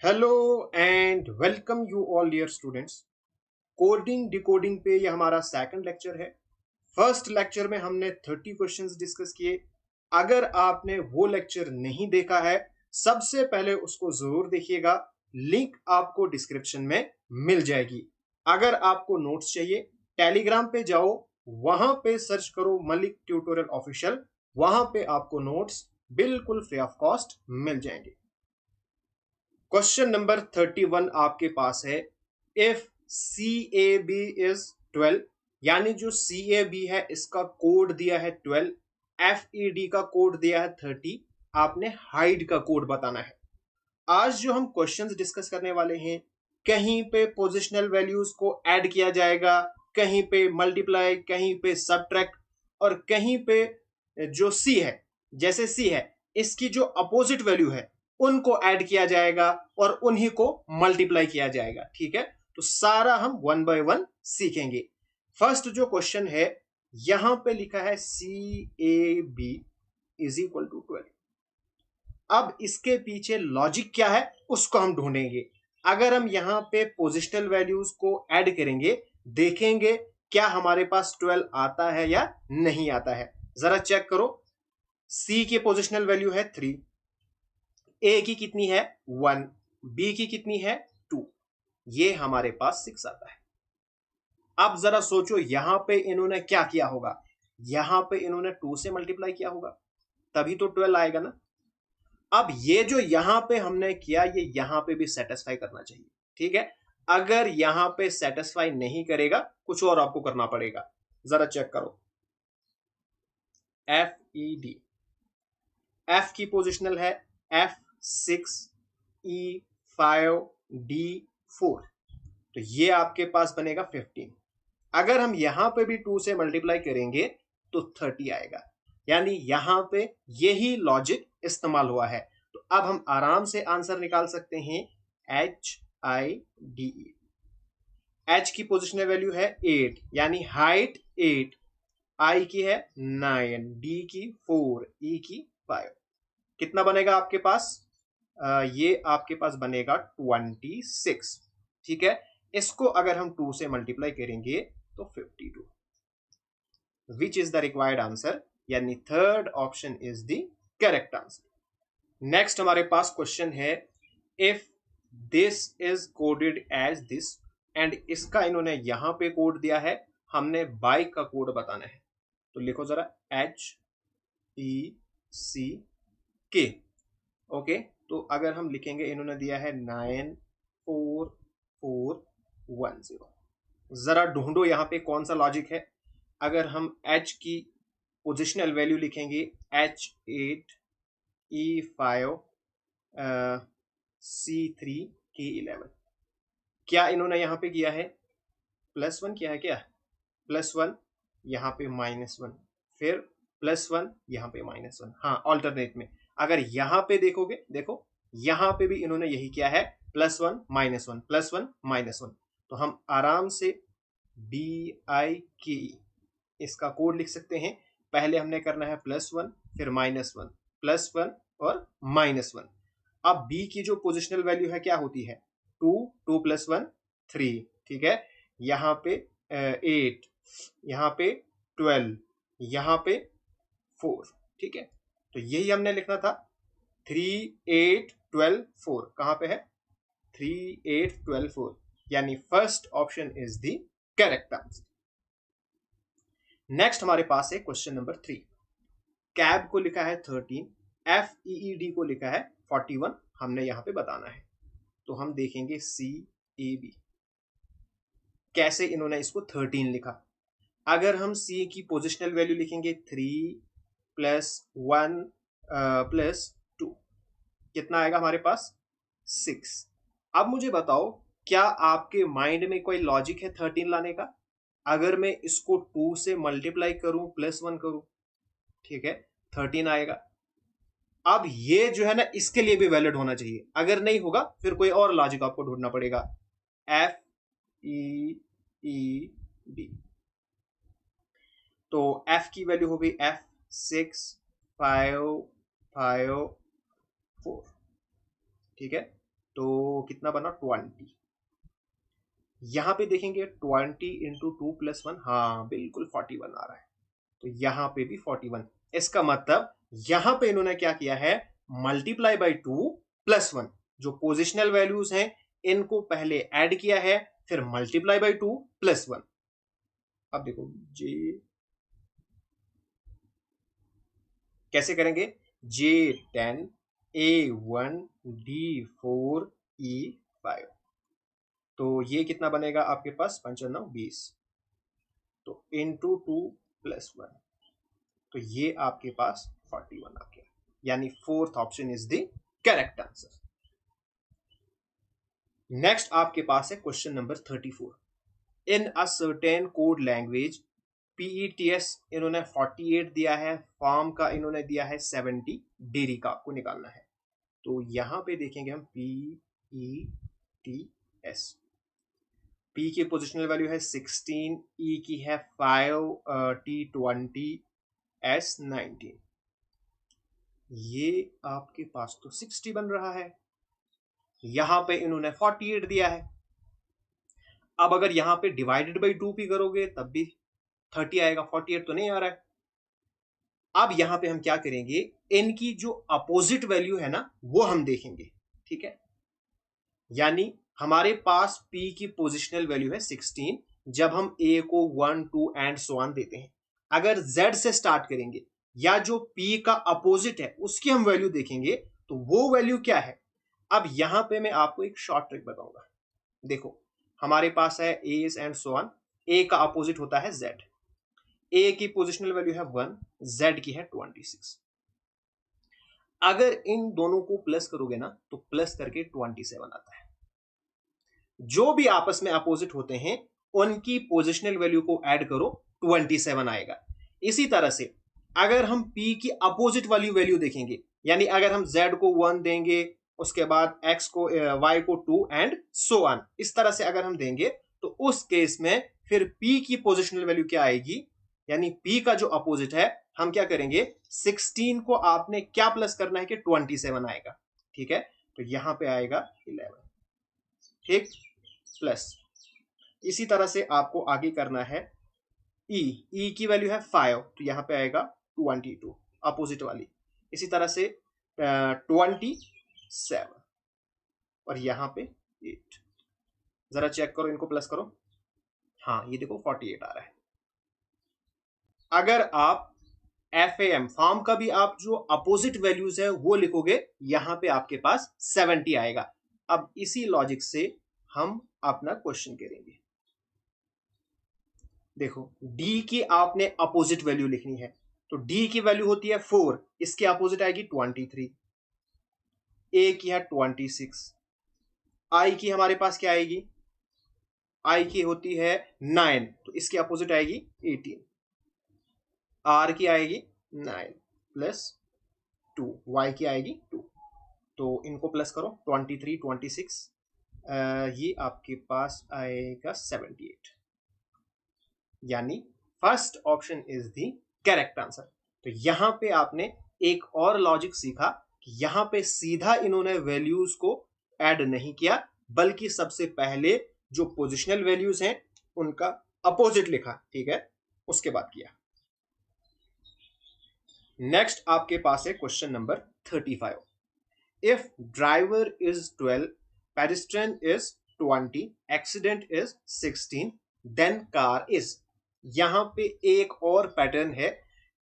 Hello and welcome you all dear students. Coding decoding पे ये हमारा सेकंड लेक्चर है। फर्स्ट लेक्चर में हमने 30 क्वेश्चंस डिस्कस किए। अगर आपने वो लेक्चर नहीं देखा है, सबसे पहले उसको जरूर देखिएगा। लिंक आपको डिस्क्रिप्शन में मिल जाएगी। अगर आपको नोट्स चाहिए, टेलीग्राम पे जाओ, वहां पे सर्च करो मलिक ट्यूटोरियल ऑफिशियल। वहां पे आपको नोट्स बिल्कुल फ्री ऑफ कॉस्ट मिल जाएंगे। क्वेश्चन नंबर 31 आपके पास है। If C A B is 12, यानी जो सी ए बी है इसका कोड दिया है 12, एफ ई डी का कोड दिया है 30, आपने हाइड का कोड बताना है। आज जो हम क्वेश्चंस डिस्कस करने वाले हैं, कहीं पे पोजिशनल वैल्यूज को ऐड किया जाएगा, कहीं पे मल्टीप्लाई, कहीं पे सबट्रैक्ट, और कहीं पे जो सी है, जैसे सी है इसकी जो अपोजिट वैल्यू है उनको ऐड किया जाएगा और उन्हीं को मल्टीप्लाई किया जाएगा। ठीक है, तो सारा हम वन बाय वन सीखेंगे। फर्स्ट जो क्वेश्चन है, यहां पे लिखा है C A B is equal to 12। अब इसके पीछे लॉजिक क्या है उसको हम ढूंढेंगे। अगर हम यहां पे पोजिशनल वैल्यूज को ऐड करेंगे, देखेंगे क्या हमारे पास 12 आता है या नहीं आता है। जरा चेक करो। सी की पोजिशनल वैल्यू है 3, ए की कितनी है 1, बी की कितनी है 2, ये हमारे पास 6 आता है। अब जरा सोचो यहां पे इन्होंने क्या किया होगा। यहां पे इन्होंने 2 से मल्टीप्लाई किया होगा, तभी तो 12 आएगा ना। अब ये जो यहां पे हमने किया, ये यहां पे भी सेटिस्फाई करना चाहिए। ठीक है, अगर यहां पे सेटिस्फाई नहीं करेगा, कुछ और आपको करना पड़ेगा। जरा चेक करो। एफ ई डी, एफ की पोजिशनल है F6, E5, D4, तो ये आपके पास बनेगा 15। अगर हम यहां पे भी 2 से मल्टीप्लाई करेंगे तो 30 आएगा, यानी यहां पे यही लॉजिक इस्तेमाल हुआ है। तो अब हम आराम से आंसर निकाल सकते हैं। HIDE, H की पोजिशनल वैल्यू है 8, यानी हाइट 8, I की है 9, D की 4, E की 5। कितना बनेगा आपके पास? ये आपके पास बनेगा 26। ठीक है, इसको अगर हम 2 से मल्टीप्लाई करेंगे तो 52, which is the required answer, यानी third option is the correct answer. Next हमारे पास क्वेश्चन है, if this is coded as this, and इसका इन्होंने यहां पे कोड दिया है, हमने बाइक का कोड बताना है। तो लिखो जरा HECK। ओके, तो अगर हम लिखेंगे, इन्होंने दिया है 94410, जरा ढूंढो यहां पे कौन सा लॉजिक है। अगर हम H की पोजिशनल वैल्यू लिखेंगे H8, E5, C3, K11, क्या इन्होंने यहां पे किया है +1 किया है क्या? +1, यहाँ पे -1, फिर +1, यहाँ पे -1। हाँ, ऑल्टरनेट में। अगर यहाँ पे देखोगे, देखो यहाँ पे भी इन्होंने यही किया है, +1 -1, +1 -1। तो हम आराम से BIKE इसका कोड लिख सकते हैं। पहले हमने करना है +1, फिर -1, +1 और -1। अब B की जो पोजिशनल वैल्यू है क्या होती है? 2, 2 + 1 3। ठीक है, यहाँ पे 8, यहाँ पे 12, यहाँ पे 4। ठीक है, तो यही हमने लिखना था। 3, 8, 12, 4 कहां पे है? 3, 8, 12, 4, यानी first option is the correct answer. Next हमारे पास है क्वेश्चन नंबर 3। कैब को लिखा है 13, FEED को लिखा है 41, हमने यहां पे बताना है। तो हम देखेंगे CAB, कैसे इन्होंने इसको 13 लिखा। अगर हम C की पोजिशनल वैल्यू लिखेंगे 3 + 1 + 2, कितना आएगा हमारे पास? 6। अब मुझे बताओ, क्या आपके माइंड में कोई लॉजिक है 13 लाने का? अगर मैं इसको 2 से मल्टीप्लाई करूं, +1 करूं, ठीक है, 13 आएगा। अब ये जो है ना, इसके लिए भी वैलिड होना चाहिए। अगर नहीं होगा फिर कोई और लॉजिक आपको ढूंढना पड़ेगा। FEED, तो F की वैल्यू हो गई F6, 5, 5, 4। ठीक है, तो कितना बना 20। यहां पे देखेंगे 20 इंटू 2+1, हाँ बिल्कुल 41 आ रहा है। तो यहां पे भी 41। इसका मतलब यहां पे इन्होंने क्या किया है, मल्टीप्लाई बाई 2+1, जो पोजिशनल वैल्यूज हैं इनको पहले ऐड किया है, फिर मल्टीप्लाई बाई 2+1। अब देखो जे कैसे करेंगे, J10 A1 D4 E5, तो ये कितना बनेगा आपके पास 55 20, तो इंटू 2+1, तो ये आपके पास 41 आ गया, यानी fourth option is the correct answer. Next आपके पास है question number 34। In a certain code language PETS इन्होंने 48 दिया है, फॉर्म का इन्होंने दिया है 70, डेरी का आपको निकालना है। तो यहां पे देखेंगे हम PETS, P की पोजिशनल वैल्यू है 16, E की है 5, T 20, S 19। ये आपके पास तो 60 बन रहा है, यहां पे इन्होंने 48 दिया है। अब अगर यहां पे डिवाइडेड बाई 2 भी करोगे तब भी 30 आएगा, 48 तो नहीं आ रहा है। अब यहां पे हम क्या करेंगे, इनकी जो अपोजिट वैल्यू है ना वो हम देखेंगे, ठीक है। यानी हमारे पास P की पोजिशनल वैल्यू है 16, जब हम A को 1 2 एंड सो ऑन देते हैं। अगर Z से स्टार्ट करेंगे या जो P का अपोजिट है उसकी हम वैल्यू देखेंगे, तो वो वैल्यू क्या है। अब यहां पे मैं आपको एक शॉर्ट ट्रिक बताऊंगा। देखो हमारे पास है A and so on, A का अपोजिट होता है Z, A की पोजिशनल वैल्यू है 1, Z की है 26। अगर इन दोनों को प्लस करोगे ना तो प्लस करके 27 आता है। जो भी आपस में अपोजिट होते हैं उनकी पोजिशनल वैल्यू को ऐड करो, 27 आएगा। इसी तरह से अगर हम P की अपोजिट वाली वैल्यू देखेंगे, यानी अगर हम Z को 1 देंगे, उसके बाद X को Y को 2 एंड सो ऑन, इस तरह से अगर हम देंगे तो उस केस में फिर P की पोजिशनल वैल्यू क्या आएगी, यानी P का जो अपोजिट है हम क्या करेंगे, 16 को आपने क्या प्लस करना है कि 27 आएगा, ठीक है। तो यहां पे आएगा 11, ठीक, प्लस। इसी तरह से आपको आगे करना है E की वैल्यू है 5, तो यहां पे आएगा 22, अपोजिट वाली। इसी तरह से 27 और यहां पे 8। जरा चेक करो, इनको प्लस करो, हाँ ये देखो 48 आ रहा है। अगर आप FAM फॉर्म का भी आप जो अपोजिट वैल्यूज है वो लिखोगे, यहां पे आपके पास 70 आएगा। अब इसी लॉजिक से हम अपना क्वेश्चन करेंगे। देखो D की आपने अपोजिट वैल्यू लिखनी है, तो D की वैल्यू होती है 4, इसके अपोजिट आएगी 23, A की है 26, I की हमारे पास क्या आएगी, I की होती है 9, तो इसके अपोजिट आएगी 18, R की आएगी 9 प्लस 2, Y की आएगी 2, तो इनको प्लस करो 23 26, ये आपके पास आएगा 78, यानी first option is the correct answer. तो यहां पे आपने एक और लॉजिक सीखा कि यहां पे सीधा इन्होंने वैल्यूज को ऐड नहीं किया, बल्कि सबसे पहले जो पोजिशनल वैल्यूज हैं उनका अपोजिट लिखा, ठीक है, उसके बाद किया। नेक्स्ट आपके पास है question number 35। If driver is 12, pedestrian is 20, accident is 16, then car is. यहां पे एक और पैटर्न है।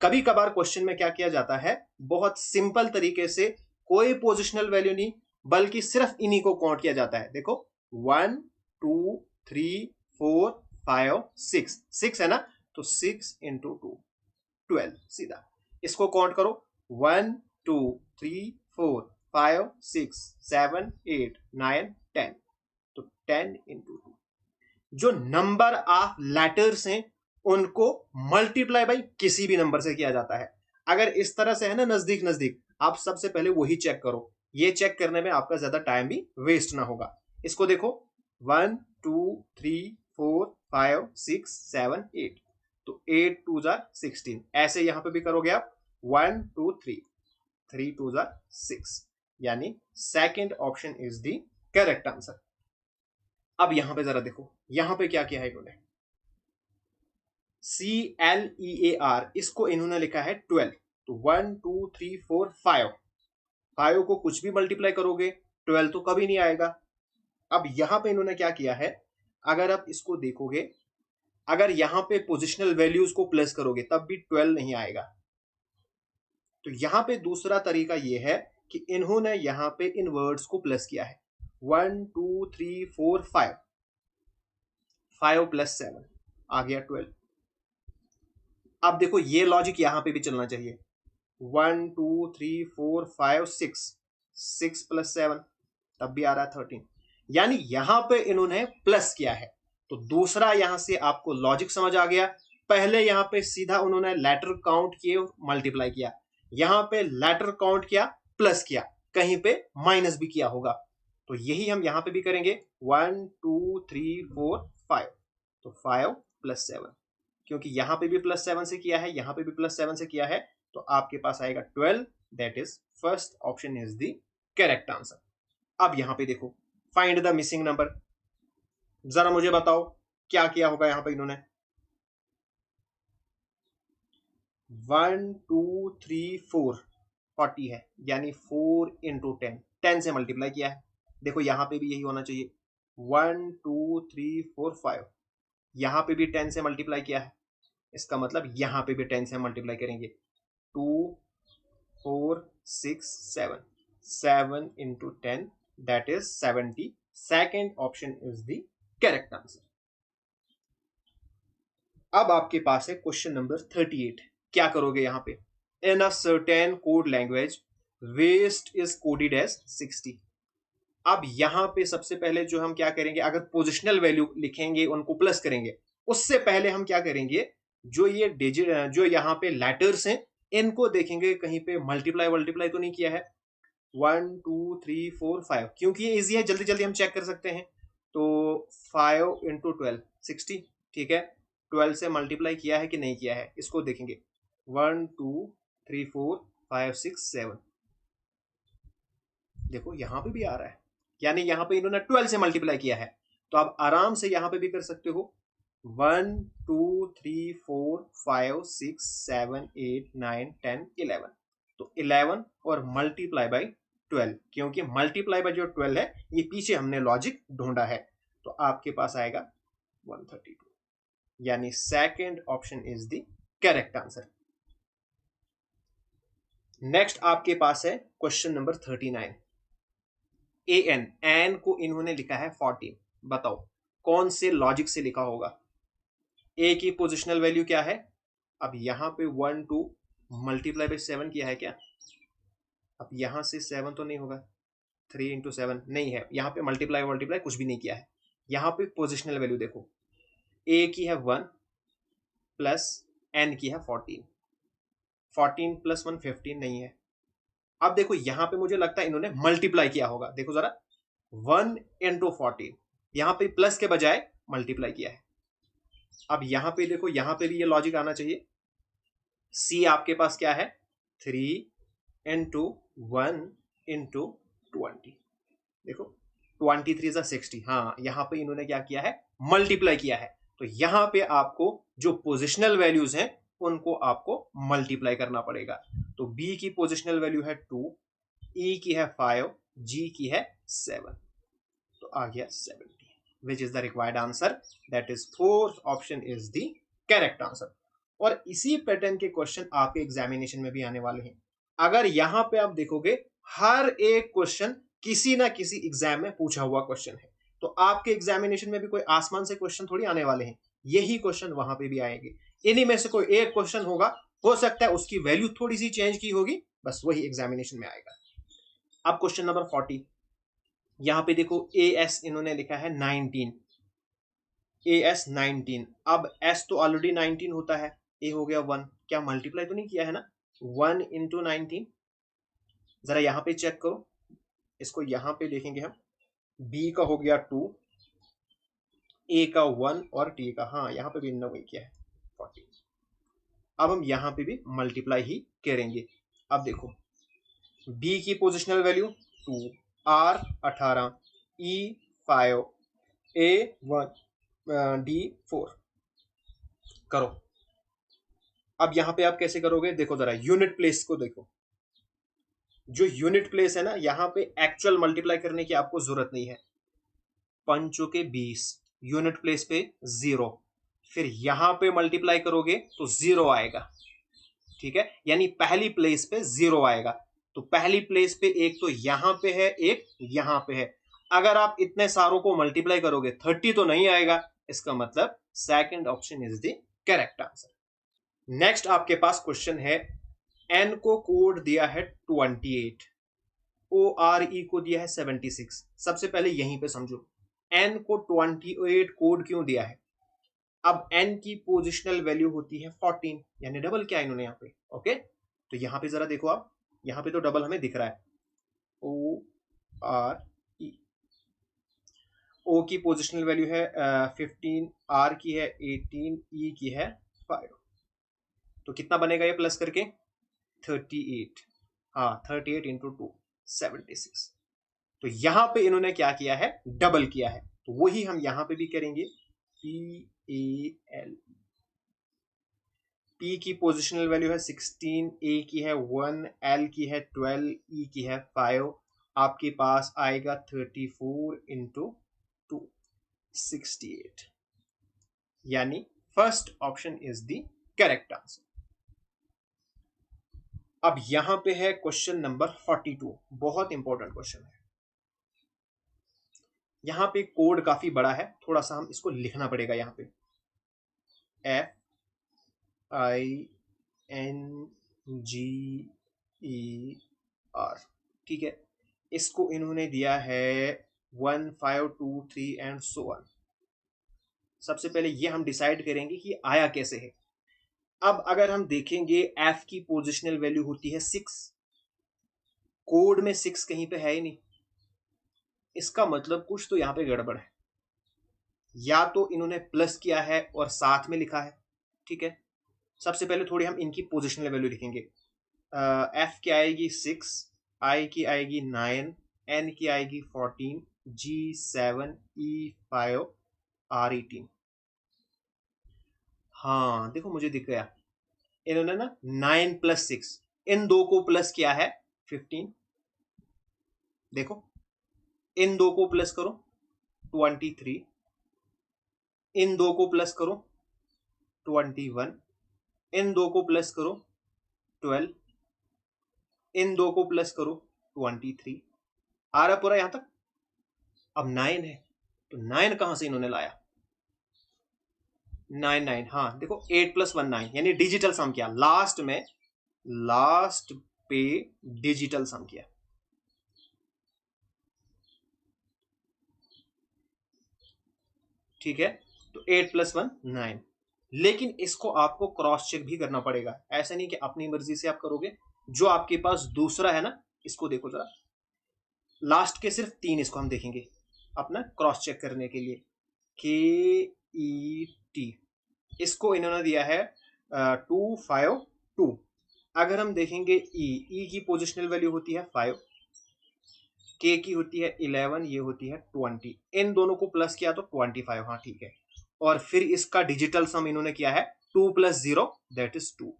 कभी कभार क्वेश्चन में क्या किया जाता है, बहुत सिंपल तरीके से कोई पोजिशनल वैल्यू नहीं बल्कि सिर्फ इन्हीं को काउंट किया जाता है। देखो 1 2 3 4 5 6, 6 है ना, तो 6 इंटू 2 12, सीधा इसको काउंट करो, 1 2 3 4 5 6 7 8 9 10, तो 10 इंटू 2। जो नंबर ऑफ लेटर्स हैं उनको मल्टीप्लाई बाई किसी भी नंबर से किया जाता है। अगर इस तरह से है ना नजदीक नजदीक, आप सबसे पहले वही चेक करो, ये चेक करने में आपका ज्यादा टाइम भी वेस्ट ना होगा। इसको देखो 1 2 3 4 5 6 7 8, तो 8 2 16, ऐसे यहां पे भी करोगे आप 1 2 3 3 2 6, यानी second option is the correct answer. अब यहां पे जरा देखो, यहां पे क्या किया है इन्होंने, CLEAR, इसको इन्होंने लिखा है 12। तो 1 2 3 4 5, 5 को कुछ भी मल्टीप्लाई करोगे 12 तो कभी नहीं आएगा। अब यहां पे इन्होंने क्या किया है, अगर आप इसको देखोगे, अगर यहां पे पोजिशनल वैल्यूज को प्लस करोगे तब भी 12 नहीं आएगा। तो यहां पे दूसरा तरीका यह है कि इन्होंने यहां पे इन वर्ड्स को प्लस किया है, 1 2 3 4 5, 5 + 7 आ गया 12। अब देखो ये लॉजिक यहां पे भी चलना चाहिए, 1 2 3 4 5 6, 6 + 7 तब भी आ रहा है 13, यानी यहां पे इन्होंने प्लस किया है। तो दूसरा यहां से आपको लॉजिक समझ आ गया। पहले यहां पे सीधा उन्होंने लेटर काउंट किए मल्टीप्लाई किया, यहां पे लेटर काउंट किया प्लस किया, कहीं पे माइनस भी किया होगा। तो यही हम यहां पे भी करेंगे, 1 2 3 4 5, तो 5 + 7, क्योंकि यहां पे भी +7 से किया है, यहां पे भी +7 से किया है, तो आपके पास आएगा 12। That is first option is the correct answer. अब यहां पे देखो, फाइंड द मिसिंग नंबर, जरा मुझे बताओ क्या किया होगा यहां पे इन्होंने, 1 2 3 4 40 है, यानी 4 × 10, 10 से मल्टीप्लाई किया है। देखो यहां पे भी यही होना चाहिए, 1 2 3 4 5, यहां पे भी 10 से मल्टीप्लाई किया है, इसका मतलब यहां पे भी 10 से मल्टीप्लाई करेंगे, 2 4 6 7, 7 × 10 that is 70। Second option is the correct answer. अब आपके पास है क्वेश्चन नंबर 38। क्या करोगे यहां पे, in a certain code language west is coded as 60। अब यहां पे सबसे पहले जो हम क्या करेंगे, अगर पोजिशनल वैल्यू लिखेंगे उनको प्लस करेंगे, उससे पहले हम क्या करेंगे, जो ये डिजिट, जो यहाँ पे लेटर्स हैं, इनको देखेंगे कहीं पे मल्टीप्लाई वल्टीप्लाई तो नहीं किया है। 1 2 3 4 5, क्योंकि ये इजी है, जल्दी जल्दी हम चेक कर सकते हैं। तो 5 × 12 60, ठीक है, 12 से मल्टीप्लाई किया है कि नहीं किया है, इसको देखेंगे, 1 2 3 4 5 6 7, देखो यहां पे भी आ रहा है, यानी यहां पे इन्होंने 12 से मल्टीप्लाई किया है। तो आप आराम से यहां पे भी कर सकते हो, 1 2 3 4 5 6 7 8 9 10 11, तो 11 और मल्टीप्लाई बाई 12, क्योंकि मल्टीप्लाई बाई जो 12 है ये पीछे हमने लॉजिक ढूंढा है, तो आपके पास आएगा 132, यानी second option is the correct answer. Next आपके पास है क्वेश्चन नंबर 39। एन को इन्होंने लिखा है 14, बताओ कौन से लॉजिक से लिखा होगा। ए की पोजिशनल वैल्यू क्या है, अब यहां पे 1 2 मल्टीप्लाई बाई 7 किया है क्या, अब यहां से 7 तो नहीं होगा, 3 × 7 नहीं है, यहां पे मल्टीप्लाई वल्टीप्लाई कुछ भी नहीं किया है। यहां पे पोजिशनल वैल्यू देखो, ए की है 1 प्लस एन की है 14, 14 + 1 15 नहीं है। अब देखो यहां पे मुझे लगता है इन्होंने मल्टीप्लाई किया होगा, देखो जरा, 1 × 14, यहां पे प्लस के बजाय मल्टीप्लाई किया है। अब यहां पे देखो, यहां पे भी ये लॉजिक आना चाहिए, सी आपके पास क्या है, 3 × 1 × 20, देखो 23 = 60, हाँ यहां पे इन्होंने क्या किया है, मल्टीप्लाई किया है। तो यहां पे आपको जो पोजिशनल वैल्यूज हैं उनको आपको मल्टीप्लाई करना पड़ेगा। तो बी की पोजिशनल वैल्यू है 2, ई की है 5, जी की है 7, तो आ गया 70, विच is the required answer, that is fourth option is the correct answer. और इसी पैटर्न के क्वेश्चन आपके एग्जामिनेशन में भी आने वाले हैं। अगर यहां पे आप देखोगे, हर एक क्वेश्चन किसी ना किसी एग्जाम में पूछा हुआ क्वेश्चन है, तो आपके एग्जामिनेशन में भी कोई आसमान से क्वेश्चन थोड़ी आने वाले हैं, यही क्वेश्चन वहां पे भी आएंगे। इन्हीं में से कोई एक क्वेश्चन होगा, हो सकता है उसकी वैल्यू थोड़ी सी चेंज की होगी, बस वही एग्जामिनेशन में आएगा। अब क्वेश्चन नंबर 40, यहां पे देखो AS इन्होंने लिखा है 19, AS 19, अब S तो ऑलरेडी 19 होता है, A हो गया 1, क्या मल्टीप्लाई तो नहीं किया है ना, 1 × 19, जरा यहां पे चेक करो, इसको यहां पे देखेंगे हम, B का हो गया 2, A का 1 और T का, हाँ यहां पे भी इन्होंने वही किया है 40। अब हम यहां पे भी मल्टीप्लाई ही करेंगे। अब देखो B की positional value 2, R 18, E5 A1 D4 करो। अब यहां पे आप कैसे करोगे, देखो जरा यूनिट प्लेस को देखो। जो यूनिट प्लेस है ना, यहां पे एक्चुअल मल्टीप्लाई करने की आपको जरूरत नहीं है। 5 के 20, यूनिट प्लेस पे 0, फिर यहां पे मल्टीप्लाई करोगे तो 0 आएगा। ठीक है, यानी पहली प्लेस पे 0 आएगा। तो पहली प्लेस पे एक तो यहां पे है, एक यहां पे है। अगर आप इतने सारों को मल्टीप्लाई करोगे 30 तो नहीं आएगा। इसका मतलब second option is the correct answer. Next आपके पास क्वेश्चन है, एन को कोड दिया है 28, ओ आर ई को दिया है 76। सबसे पहले यहीं पे समझो, एन को 28 कोड क्यों दिया है। अब एन की पोजिशनल वैल्यू होती है 14, यानी डबल क्या इन्होंने यहाँ पे। ओके, तो यहां पे जरा देखो आप, यहां पे तो डबल हमें दिख रहा है, ओ आर ई। ओ की पोजिशनल वैल्यू है 15, आर की है 18, ई की है 5। तो कितना बनेगा ये प्लस करके, 38। हाँ, 38 इंटू 2 76। तो यहां पे इन्होंने क्या किया है, डबल किया है। तो वही हम यहां पे भी करेंगे, PAL। P की पोजिशनल वैल्यू है 16, A की है 1, L की है 12, E की है 5। आपके पास आएगा 34 इंटू 2 68, यानी first option is the correct answer. अब यहां पे है क्वेश्चन नंबर 42, बहुत इंपॉर्टेंट क्वेश्चन है। यहां पे कोड काफी बड़ा है, थोड़ा सा हम इसको लिखना पड़ेगा। यहां पे FINGER, ठीक है। इसको इन्होंने दिया है 1 5 2 3 एंड सो ऑन। सबसे पहले ये हम डिसाइड करेंगे कि आया कैसे है। अब अगर हम देखेंगे, एफ की पोजिशनल वैल्यू होती है 6, कोड में 6 कहीं पे है ही नहीं। इसका मतलब कुछ तो यहां पे गड़बड़ है, या तो इन्होंने प्लस किया है और साथ में लिखा है। ठीक है, सबसे पहले थोड़ी हम इनकी पोजिशनल वैल्यू लिखेंगे। एफ की आएगी 6, आई की आएगी 9, एन की आएगी 14, जी 7, ई 5, आर 18। हाँ देखो, मुझे दिख गया, इन्होंने ना 9 + 6, इन दो को प्लस किया है 15। देखो, इन दो को प्लस करो 23, इन दो को प्लस करो 21, इन दो को प्लस करो 12, इन दो को प्लस करो 23। आ रहा पूरा यहां तक। अब 9 है, तो 9 कहां से इन्होंने लाया, 9 9, हाँ देखो 8 + 1 9, यानी डिजिटल सम किया लास्ट में, लास्ट पे डिजिटल सम किया। ठीक है, तो 8 + 1 9। लेकिन इसको आपको क्रॉस चेक भी करना पड़ेगा, ऐसा नहीं कि अपनी मर्जी से आप करोगे। जो आपके पास दूसरा है ना, इसको देखो जरा, लास्ट के सिर्फ 3, इसको हम देखेंगे अपना क्रॉस चेक करने के लिए। KET, इसको इन्होंने दिया है 2 5 2। अगर हम देखेंगे ई की पोजिशनल वैल्यू होती है 5, के की होती है 11, ये होती है 20। इन दोनों को प्लस किया तो 25, हाँ ठीक है। और फिर इसका डिजिटल सम इन्होंने किया है 2 + 0 दैट इज 2।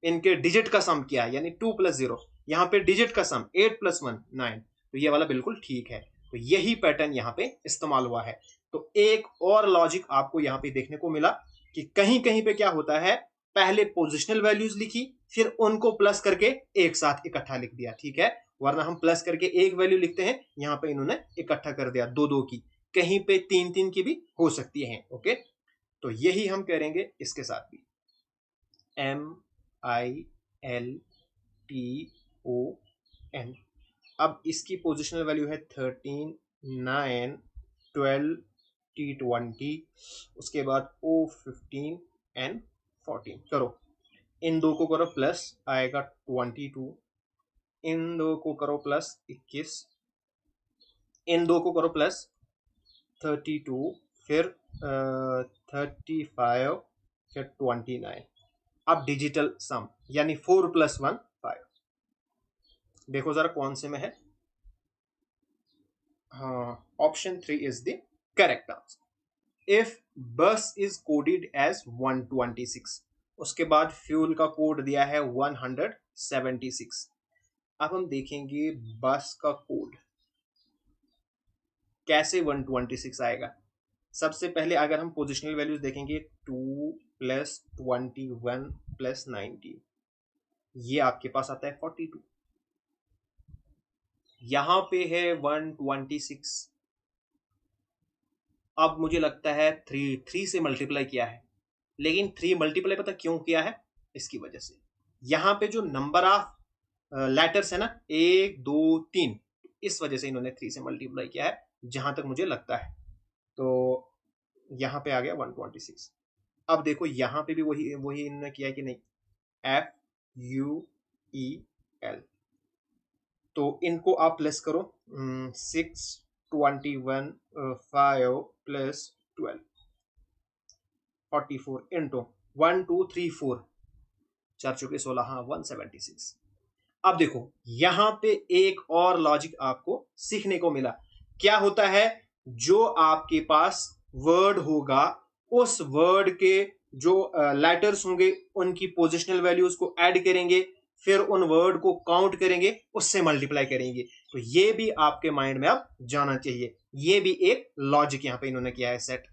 इनके डिजिट का सम किया है, यानी 2 + 0। यहाँ पे डिजिट का सम 8 + 1 9, तो ये वाला बिल्कुल ठीक है। तो यही पैटर्न यहाँ पे इस्तेमाल हुआ है। तो एक और लॉजिक आपको यहाँ पे देखने को मिला कि कहीं कहीं पे क्या होता है, पहले पोजिशनल वैल्यूज लिखी, फिर उनको प्लस करके एक साथ इकट्ठा लिख दिया। ठीक है, वरना हम प्लस करके एक वैल्यू लिखते हैं, यहाँ पे इन्होंने इकट्ठा कर दिया दो दो की, कहीं पे तीन तीन की भी हो सकती है। ओके, तो यही हम करेंगे इसके साथ भी। MILTON। अब इसकी पोजिशनल वैल्यू है 13 9 12 T20, उसके बाद O15 एंड 14। करो, इन दो को करो प्लस, आएगा 22, इन दो को करो प्लस 21, इन दो को करो प्लस 32, फिर 35, फिर 29। अब डिजिटल सम, यानी 4 + 1 5। देखो जरा कौन से में है, option 3 is the correct answer. If बस इज कोडेड एज 126, उसके बाद फ्यूल का कोड दिया है 176। अब हम देखेंगे बस का कोड कैसे 126 आएगा। सबसे पहले अगर हम पोजिशनल वैल्यूज देखेंगे 2 प्लस 21 प्लस 19, ये आपके पास आता है 42। यहां पे है 126। अब मुझे लगता है 3 से मल्टीप्लाई किया है, लेकिन 3 मल्टीप्लाई पता क्यों किया है, इसकी वजह से यहां पे जो नंबर ऑफ लेटर्स है ना 1 2 3, इस वजह से इन्होंने 3 से मल्टीप्लाई किया है जहां तक मुझे लगता है। तो यहां पे आ गया 126। अब देखो यहां पे भी वही वही इन्होंने किया कि नहीं, FUEL, तो इनको आप प्लस करो, 6 21 5 प्लस 12 44 इंटू 1 2 3 4 4 चौके 16, हाँ 176। अब देखो यहां पे एक और लॉजिक आपको सीखने को मिला। क्या होता है, जो आपके पास वर्ड होगा उस वर्ड के जो लेटर्स होंगे उनकी पोजिशनल वैल्यूज को ऐड करेंगे, फिर उन वर्ड को काउंट करेंगे, उससे मल्टीप्लाई करेंगे। तो ये भी आपके माइंड में अब जाना चाहिए, ये भी एक लॉजिक यहां पे इन्होंने किया है सेट।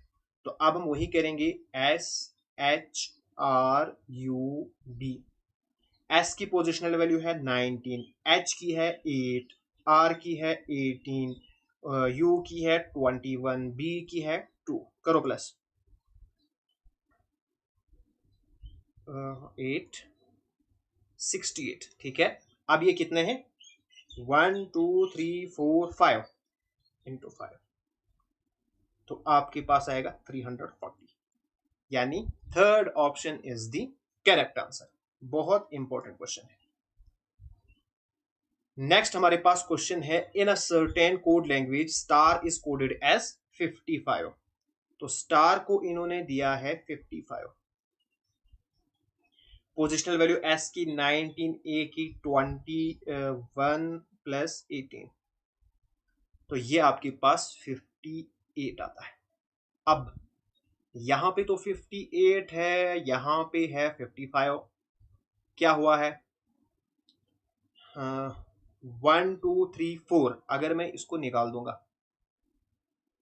तो अब हम वही करेंगे, SHRUB। एस की पोजिशनल वैल्यू है 19, एच की है 8, आर की है 18, यू की है 21, बी की है 2। करो प्लस, 8 68। ठीक है, अब ये कितने हैं, 1 2 3 4 5 इंटू 5, तो आपके पास आएगा 340। यानी third option is the correct answer. बहुत इंपॉर्टेंट क्वेश्चन है। नेक्स्ट हमारे पास क्वेश्चन है, in a certain code language star is coded as 55। तो स्टार को इन्होंने दिया है 55, पोजिशनल वैल्यू एस की 19, ए की 21 प्लस 18, तो ये आपके पास 58 आता है। अब यहां पे तो 58 है, यहां पे है 55, क्या हुआ है, 1 2 3 4, अगर मैं इसको निकाल दूंगा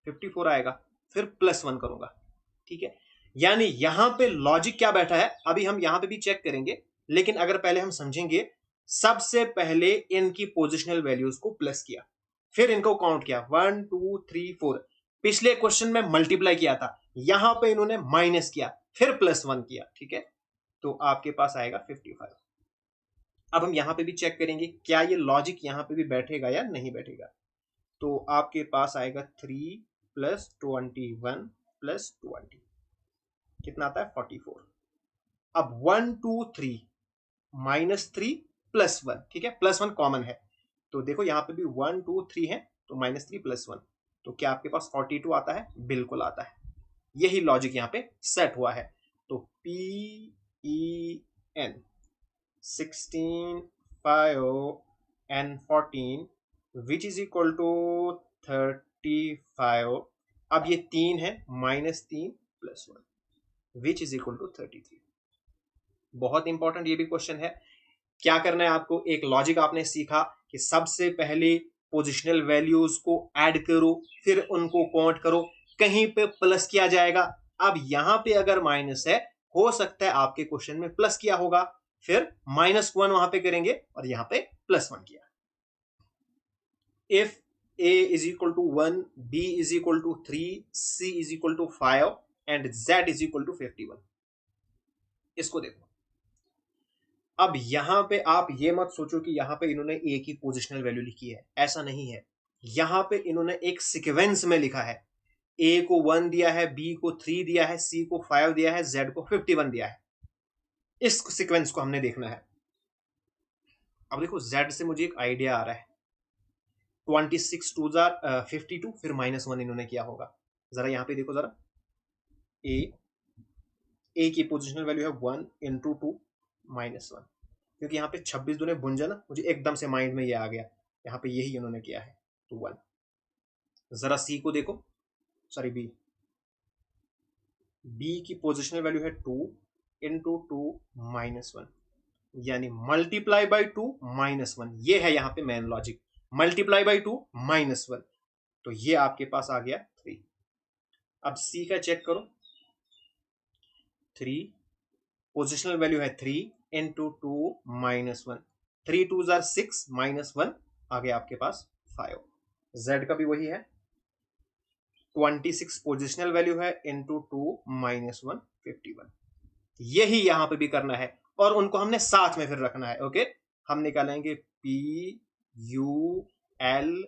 54 आएगा, फिर +1 करूंगा। ठीक है, यानी यहां पे लॉजिक क्या बैठा है, अभी हम यहां पे भी चेक करेंगे, लेकिन अगर पहले हम समझेंगे, सबसे पहले इनकी पोजिशनल वैल्यूज को प्लस किया, फिर इनको काउंट किया 1 2 3 4, पिछले क्वेश्चन में मल्टीप्लाई किया था, यहां पे इन्होंने माइनस किया, फिर +1 किया। ठीक है, तो आपके पास आएगा 55। अब हम यहां पे भी चेक करेंगे क्या ये लॉजिक यहां पे भी बैठेगा या नहीं बैठेगा। तो आपके पास आएगा 3 प्लस 21 प्लस 20, कितना आता है 44। अब 1 2 3 -3 +1, ठीक है, +1 कॉमन है, तो देखो यहां पे भी 1 2 3 है, तो -3 +1, तो क्या आपके पास 42 आता है, बिल्कुल आता है। यही लॉजिक यहां पे सेट हुआ है। तो PEN 16 5 and 14 which is equal to 35। अब ये 3 है, -3 +1 विच इज इक्वल टू 33। बहुत इंपॉर्टेंट ये भी क्वेश्चन है। क्या करना है आपको, एक लॉजिक आपने सीखा कि सबसे पहले पोजिशनल वैल्यूज को ऐड करो, फिर उनको काउंट करो, कहीं पे प्लस किया जाएगा। अब यहां पे अगर माइनस है, हो सकता है आपके क्वेश्चन में प्लस किया होगा, फिर -1 वहां पे करेंगे और यहां पे +1 किया। If a is equal to 1, b is equal to 3, c is equal to 5 and z is equal to 51। इसको देखो, अब यहां पे आप ये मत सोचो कि यहां पे इन्होंने a की पोजिशनल वैल्यू लिखी है, ऐसा नहीं है। यहां पे इन्होंने एक सीक्वेंस में लिखा है, a को 1 दिया है, b को 3 दिया है, c को 5 दिया है, z को 51 दिया है। इस सीक्वेंस को हमने देखना है। अब देखो z से मुझे एक आइडिया आ रहा है, 26 2 52, फिर -1 इन्होंने किया होगा। जरा यहां पे देखो, जरा a की पोजिशनल वैल्यू है 1 इंटू 2 -1, क्योंकि यहाँ पे 26 दूने भुंजा ना, मुझे एकदम से माइंड में ये आ गया, यहाँ पे यही उन्होंने किया है, तो 1। जरा सी को देखो, सॉरी बी की पोजिशनल वैल्यू है 2 इंटू 2 - 1, यानी मल्टीप्लाई बाई 2 - 1। ये है यहां पे मेन लॉजिक, मल्टीप्लाई बाई 2 - 1, तो ये आपके पास आ गया 3। अब सी का चेक करो, 3 पोजिशनल वैल्यू है 3 इंटू 2 - 1, 3 2 जार 6 -1 आ गया आपके पास 5। जेड का भी वही है, 26 पोजिशनल वैल्यू है इंटू 2 - 1 51। यही यहां पे भी करना है और उनको हमने साथ में फिर रखना है। ओके, हम निकालेंगे P U L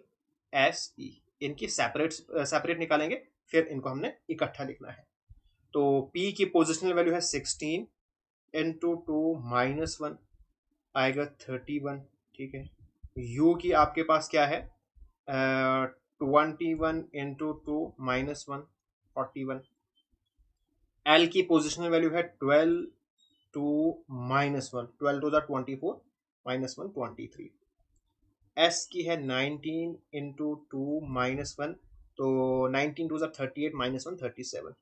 S E, इनकी सेपरेट सेपरेट निकालेंगे, फिर इनको हमने इकट्ठा लिखना है। तो पी की पोजिशनल वैल्यू है 16 इंटू 2 - 1 आएगा 31। ठीक है, यू की आपके पास क्या है, 21 इंटू 2 - 1 41। एल की पोजिशनल वैल्यू है 12 2 - 1, 12 2 24 -1 23। एस की है 19 इंटू 2 - 1, तो 19 2 38 -1 37।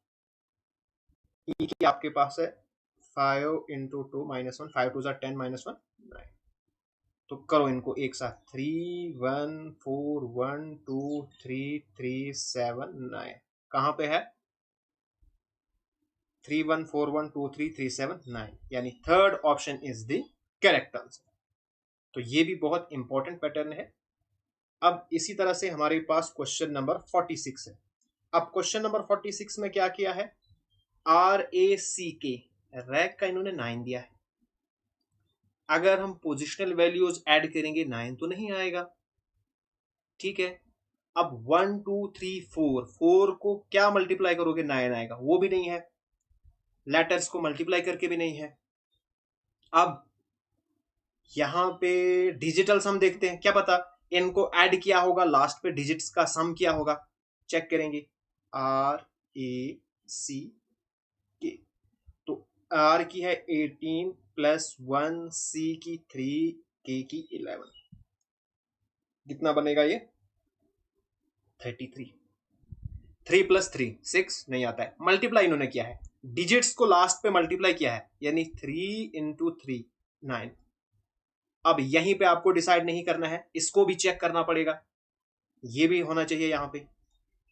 ई की आपके पास है 5 इंटू 2 - 1, 5 2 10 -1 9। तो करो इनको एक साथ, 3 1 4 1 2 3 3 7 9, कहां पे है 3 1 4 1 2 3 3 7 9, यानी third option is the correct answer. तो ये भी बहुत इंपॉर्टेंट पैटर्न है। अब इसी तरह से हमारे पास क्वेश्चन नंबर 46 है। अब क्वेश्चन नंबर 46 में क्या किया है, RACK रैक का इन्होंने 9 दिया है। अगर हम पोजिशनल वैल्यूज ऐड करेंगे 9 तो नहीं आएगा। ठीक है, अब 1 2 3 4, 4 को क्या मल्टीप्लाई करोगे 9 आएगा, वो भी नहीं है। लेटर्स को मल्टीप्लाई करके भी नहीं है। अब यहां पे डिजिटल सम देखते हैं, क्या पता इनको ऐड किया होगा, लास्ट पे डिजिट्स का सम किया होगा। चेक करेंगे, RACK, तो R की है 18 प्लस 1, C की 3, K की 11, कितना बनेगा ये 33। 3 + 3 6 नहीं आता है, मल्टीप्लाई इन्होंने किया है, डिजिट्स को लास्ट पे मल्टीप्लाई किया है, यानी 3 इंटू 3 9। अब यहीं पे आपको डिसाइड नहीं करना है, इसको भी चेक करना पड़ेगा, ये भी होना चाहिए यहाँ पे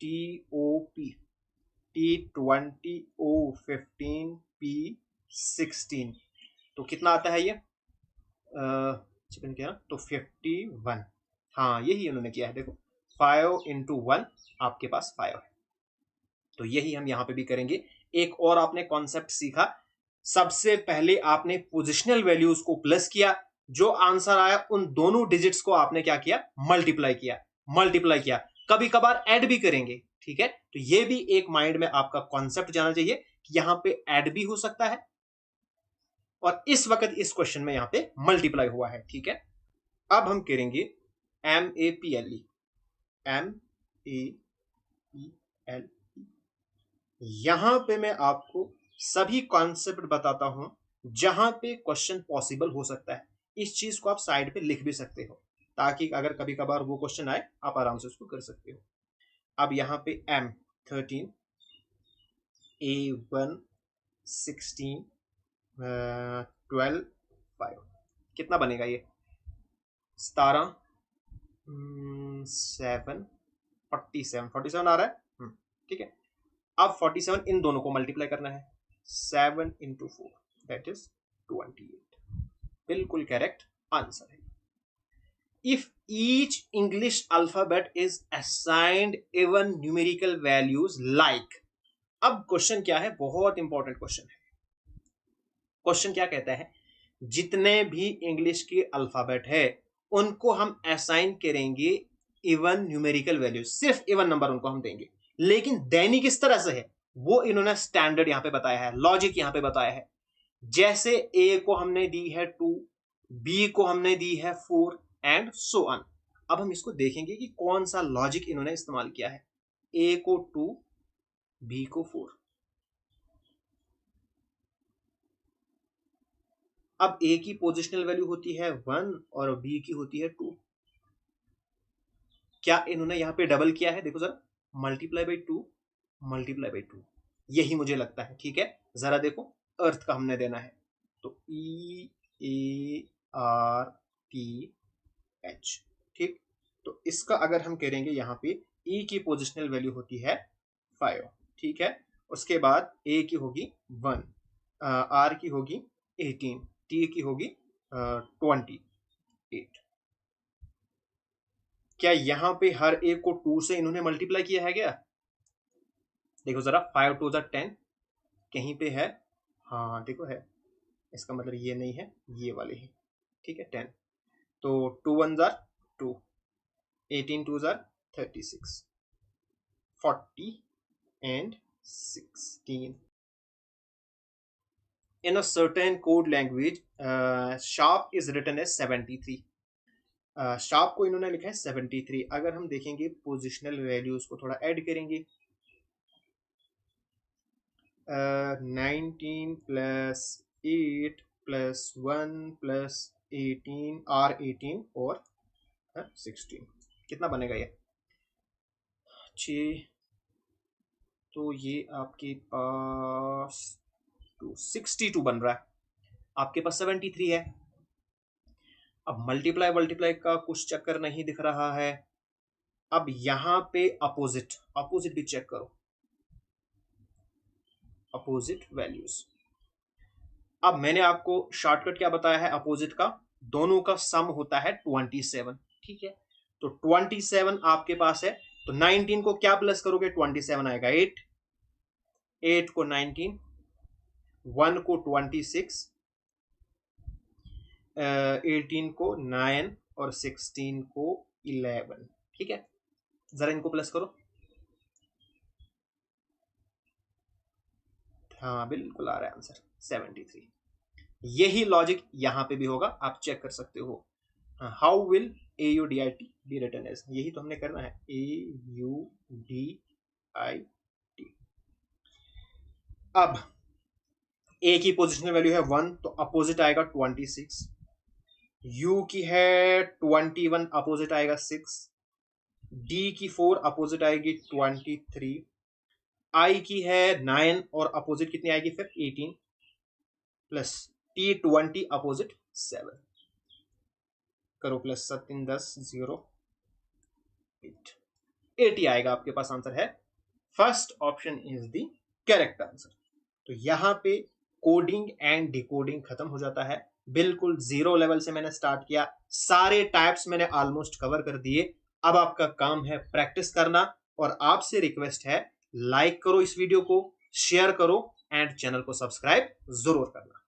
TOP T20 O15 P16, तो कितना आता है ये चिकन क्या, तो 51। हाँ यही उन्होंने किया है, देखो 5 इंटू 1 आपके पास 5 है, तो यही हम यहां पे भी करेंगे। एक और आपने कॉन्सेप्ट सीखा, सबसे पहले आपने पोजिशनल वैल्यूज को प्लस किया, जो आंसर आया उन दोनों डिजिट्स को आपने क्या किया, मल्टीप्लाई किया। कभी कभार ऐड भी करेंगे, ठीक है, तो ये भी एक माइंड में आपका कॉन्सेप्ट जाना चाहिए कि यहां पे ऐड भी हो सकता है और इस वक्त इस क्वेश्चन में यहां पे मल्टीप्लाई हुआ है। ठीक है, अब हम करेंगे MAPLE, MAPL। यहां पे मैं आपको सभी कॉन्सेप्ट बताता हूं जहां पे क्वेश्चन पॉसिबल हो सकता है। इस चीज को आप साइड पे लिख भी सकते हो, ताकि अगर कभी कभार वो क्वेश्चन आए आप आराम से उसको कर सकते हो। अब यहां पे M13 A1 16 12 5, कितना बनेगा ये 17 7 47 आ रहा है। ठीक है, अब 47 इन दोनों को मल्टीप्लाई करना है, 7 इंटू 4 दैट इज 28, बिल्कुल करेक्ट आंसर है। If each English alphabet is assigned even numerical values like, अब क्वेश्चन क्या है, बहुत इंपॉर्टेंट क्वेश्चन है। क्वेश्चन क्या कहता है, जितने भी इंग्लिश के अल्फाबेट है उनको हम असाइन करेंगे इवन न्यूमेरिकल वैल्यूज, सिर्फ इवन नंबर उनको हम देंगे, लेकिन देनी किस तरह से है वो इन्होंने स्टैंडर्ड यहां पे बताया है, लॉजिक यहां पे बताया है। जैसे ए को हमने दी है 2, बी को हमने दी है 4 एंड सो ऑन। अब हम इसको देखेंगे कि कौन सा लॉजिक इन्होंने इस्तेमाल किया है। ए को 2, बी को 4। अब ए की पोजिशनल वैल्यू होती है 1 और बी की होती है 2। क्या इन्होंने यहाँ पे डबल किया है? देखो जरा, मल्टीप्लाई बाई 2 मल्टीप्लाई बाई 2, यही मुझे लगता है। ठीक है, जरा देखो, अर्थ का हमने देना है, तो EARTH। ठीक, तो इसका अगर हम करेंगे यहाँ पे, E की पोजिशनल वैल्यू होती है 5। ठीक है, उसके बाद A की होगी 1, R की होगी 18, T की होगी 28। क्या यहाँ पे हर एक को 2 से इन्होंने मल्टीप्लाई किया है क्या? देखो जरा, 5 2 10 कहीं पे है? हाँ देखो है, इसका मतलब ये नहीं है, ये वाले ही। ठीक है, 10, तो 2 1 2, 18 2 36, 40 and 16. In a certain code language, sharp is written as 73. Sharp को इन्होंने लिखा है 73। अगर हम देखेंगे पोजिशनल वैल्यूज को थोड़ा ऐड करेंगे, 19 प्लस 8 प्लस 1 प्लस 18 R18 और 16, कितना बनेगा ये? 6, तो ये आपके पास 62 बन रहा है, आपके पास 73 है। अब मल्टीप्लाई मल्टीप्लाई का कुछ चक्कर नहीं दिख रहा है। अब यहां पे अपोजिट भी चेक करो, अपोजिट वैल्यूज। अब मैंने आपको शॉर्टकट क्या बताया है अपोजिट का? दोनों का सम होता है 27। ठीक है, तो 27 आपके पास है, तो 19 को क्या प्लस करोगे? 27 आएगा 8, 8 को 19, 1 को 26, 18 को 9 और 16 को 11। ठीक है, जरा इनको प्लस करो। हाँ बिल्कुल आ रहा है आंसर 73। यही लॉजिक यहां पे भी होगा, आप चेक कर सकते हो। How will AUDIT be written as, यही तो हमने करना है, AUDIT। अब A की पोजिशनल वैल्यू है 1, तो अपोजिट आएगा 26। U की है 21, अपोजिट आएगा 6। D की 4, अपोजिट आएगी 23। I की है 9 और अपोजिट कितनी आएगी फिर? 18 प्लस T 20, अपोजिट 7। करो प्लस 7 10 0 8, 80 आएगा आपके पास। आंसर है first option is the correct answer. तो यहां पे कोडिंग एंड डिकोडिंग खत्म हो जाता है। बिल्कुल जीरो लेवल से मैंने स्टार्ट किया, सारे टाइप्स मैंने ऑलमोस्ट कवर कर दिए। अब आपका काम है प्रैक्टिस करना, और आपसे रिक्वेस्ट है लाइक करो इस वीडियो को, शेयर करो एंड चैनल को सब्सक्राइब जरूर करना।